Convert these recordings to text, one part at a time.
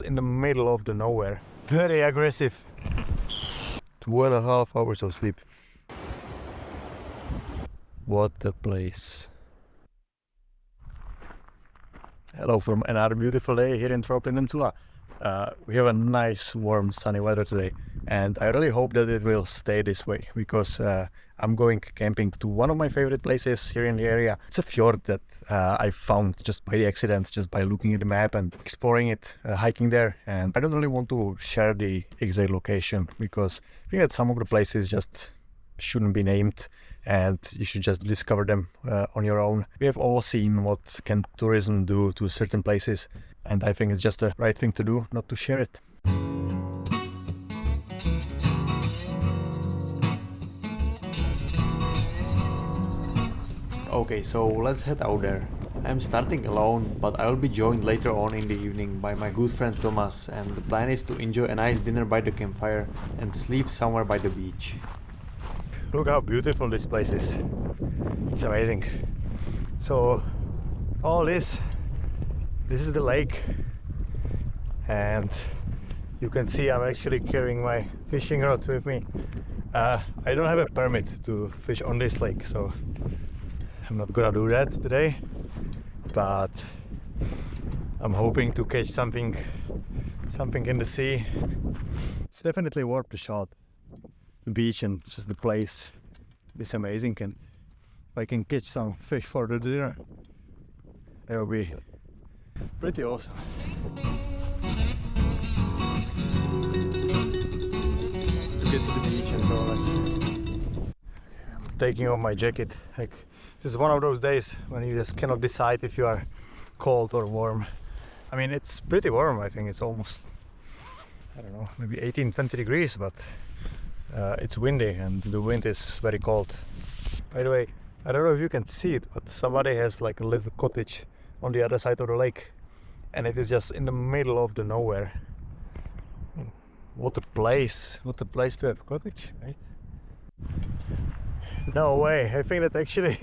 in the middle of the nowhere. Very aggressive. 2.5 hours of sleep. What a place. Hello from another beautiful day here in Troll Peninsula. We have a nice warm sunny weather today, and I really hope that it will stay this way, because I'm going camping to one of my favorite places here in the area. It's a fjord that I found just by the accident, just by looking at the map and exploring it, hiking there. And I don't really want to share the exact location, because I think that some of the places just shouldn't be named and you should just discover them on your own. We have all seen what can tourism do to certain places, and I think it's just the right thing to do, not to share it. Okay, so let's head out there. I'm starting alone, but I'll be joined later on in the evening by my good friend Tomas, and the plan is to enjoy a nice dinner by the campfire and sleep somewhere by the beach. Look how beautiful this place is. It's amazing. So all this is the lake, and you can see I'm actually carrying my fishing rod with me. I don't have a permit to fish on this lake, so I'm not gonna do that today, but I'm hoping to catch something in the sea. It's definitely worth the shot. The beach and just the place is amazing, and if I can catch some fish for the dinner, that will be pretty awesome. To get to the beach and go like, I'm taking off my jacket. Like, this is one of those days when you just cannot decide if you are cold or warm. I mean, it's pretty warm. I think it's almost, I don't know, maybe 18-20 degrees, but it's windy and the wind is very cold. By the way, I don't know if you can see it, but somebody has like a little cottage on the other side of the lake, and it is just in the middle of the nowhere. What a place to have a cottage, right? No way, I think that actually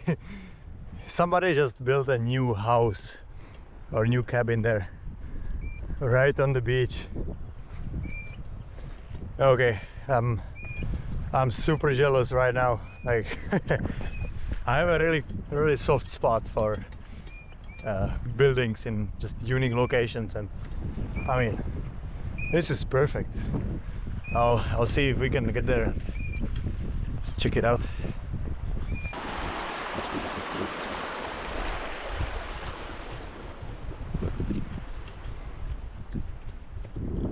somebody just built a new house or new cabin there, right on the beach. Okay, I'm super jealous right now. Like, I have a really soft spot for buildings in just unique locations, and I mean, this is perfect. I'll see if we can get there. Let's check it out.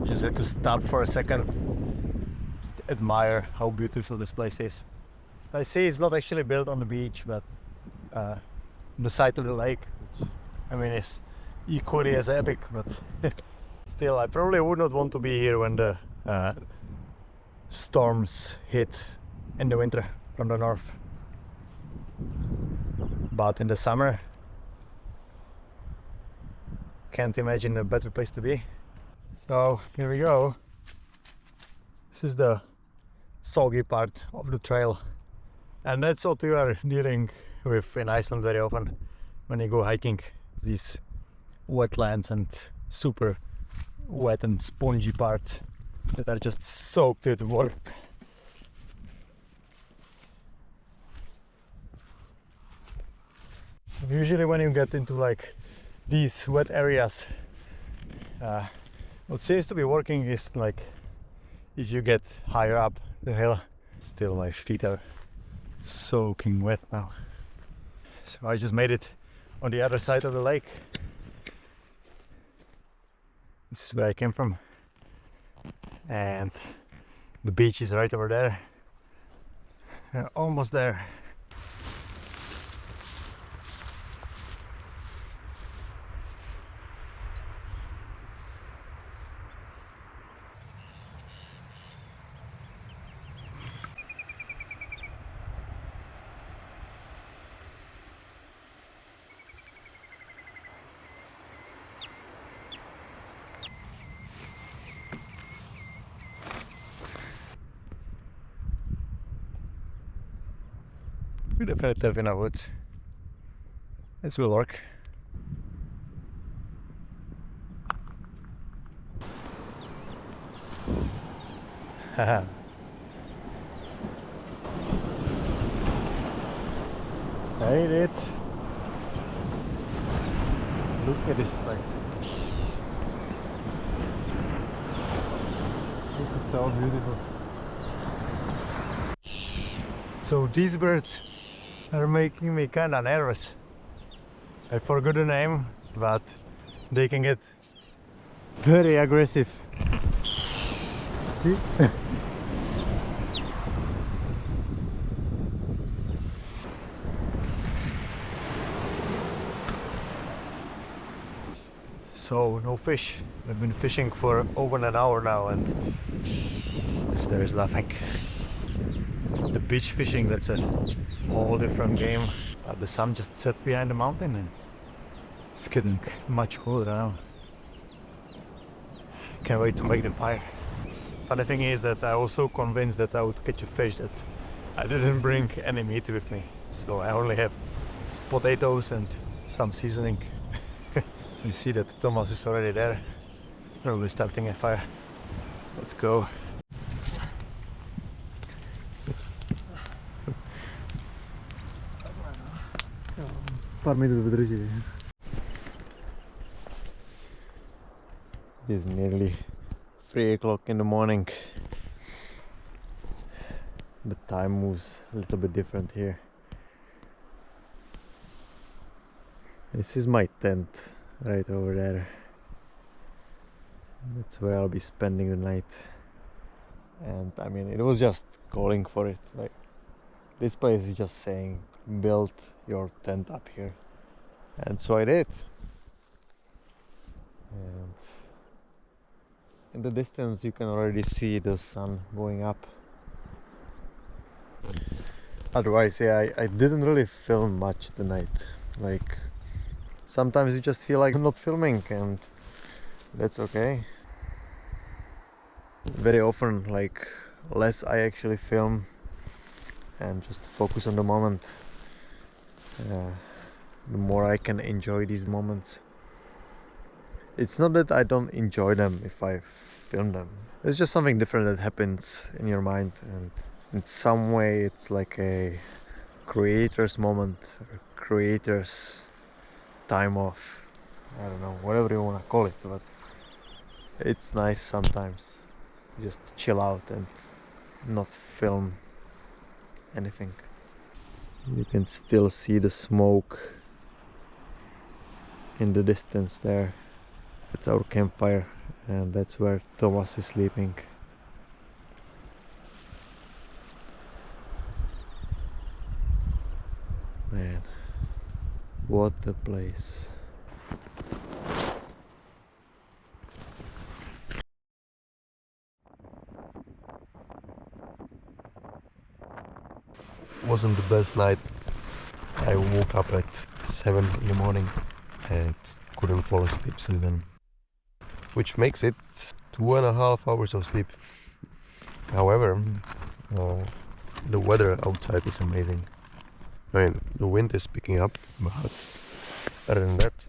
Just had to stop for a second, just admire how beautiful this place is. I see it's not actually built on the beach, but on the side of the lake, which, I mean, is equally as epic, but still, I probably would not want to be here when the storms hit in the winter from the north. But in the summer, can't imagine a better place to be. So here we go. This is the soggy part of the trail, and that's what you are dealing with in Iceland very often when you go hiking. These wetlands and super wet and spongy parts that are just soaked with water. Usually when you get into like these wet areas, what seems to be working is like if you get higher up the hill. Still my feet are soaking wet now. So I just made it on the other side of the lake. This is where I came from, and the beach is right over there. We're almost there. We definitely have enough wood. This will work. Hate it. Look at this place. This is so beautiful. So these birds are making me kinda nervous. I forgot the name, but they can get very aggressive. See? So no fish. I've been fishing for over an hour now and there is nothing. The beach fishing, that's a whole different game. But the sun just set behind the mountain and it's getting much cooler now. Can't wait to make the fire. Funny thing is that I was so convinced that I would catch a fish that I didn't bring any meat with me. So I only have potatoes and some seasoning. You see that Tomas is already there, probably starting a fire. Let's go. Pár minut vydrží. It is nearly 3 o'clock in the morning. The time moves a little bit different here. This is my tent right over there. That's where I'll be spending the night. And I mean, it was just calling for it. Like, this place is just saying, build your tent up here. And so I did. And in the distance you can already see the sun going up. Otherwise, yeah, I didn't really film much tonight. Like, sometimes you just feel like not filming, and that's okay. Very often, like, less I actually film and just focus on the moment, the more I can enjoy these moments. It's not that I don't enjoy them if I film them. It's just something different that happens in your mind, and in some way it's like a creator's moment, or creator's time off. I don't know, whatever you want to call it, but it's nice sometimes just chill out and not film anything. You can still see the smoke in the distance there. It's our campfire, and that's where Tomas is sleeping. Man, what a place. Wasn't the best night. I woke up at 7 in the morning and couldn't fall asleep since then, which makes it 2.5 hours of sleep. However, the weather outside is amazing. I mean, the wind is picking up, but other than that,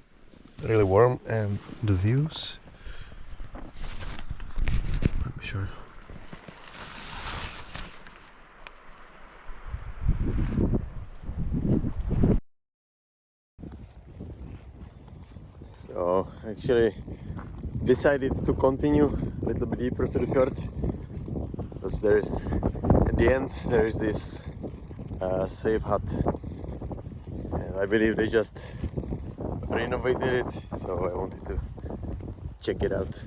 really warm, and the views. Let me show you. So actually decided to continue a little bit deeper to the fjord, because there's, at the end, there is this safe hut, and I believe they just renovated it, so I wanted to check it out.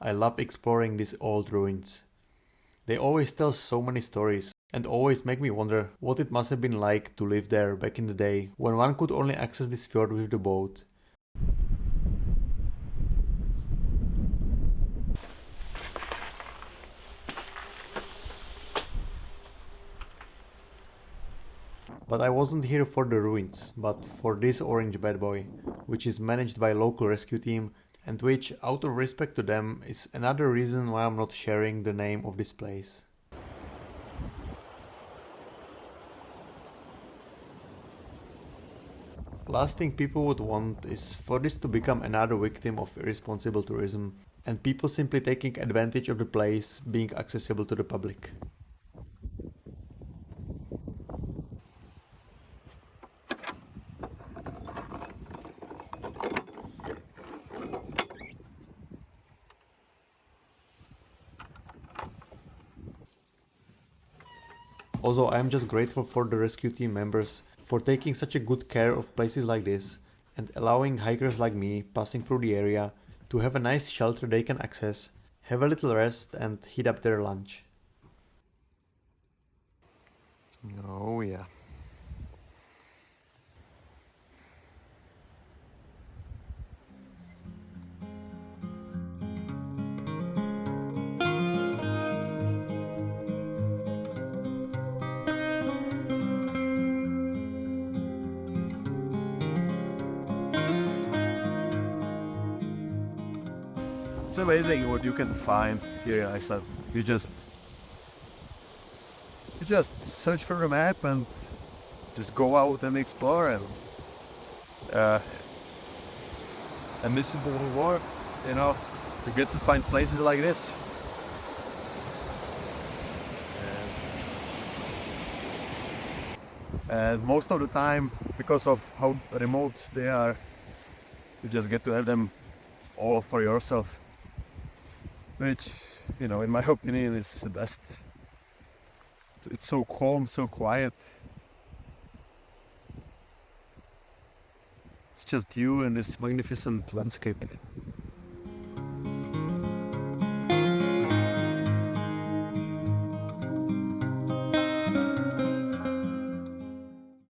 I love exploring these old ruins. They always tell so many stories and always make me wonder what it must have been like to live there back in the day when one could only access this fjord with the boat. But I wasn't here for the ruins, but for this orange bad boy, which is managed by a local rescue team, and which, out of respect to them, is another reason why I'm not sharing the name of this place. Last thing people would want is for this to become another victim of irresponsible tourism and people simply taking advantage of the place being accessible to the public. Also, I am just grateful for the rescue team members for taking such a good care of places like this and allowing hikers like me passing through the area to have a nice shelter they can access, have a little rest and heat up their lunch. Oh yeah. It's amazing what you can find here in Iceland. You just search for a map and just go out and explore uh, and this is the reward, you know. You get to find places like this. And most of the time, because of how remote they are, you just get to have them all for yourself. Which, you know, in my opinion is the best. It's so calm, so quiet. It's just you and this magnificent landscape.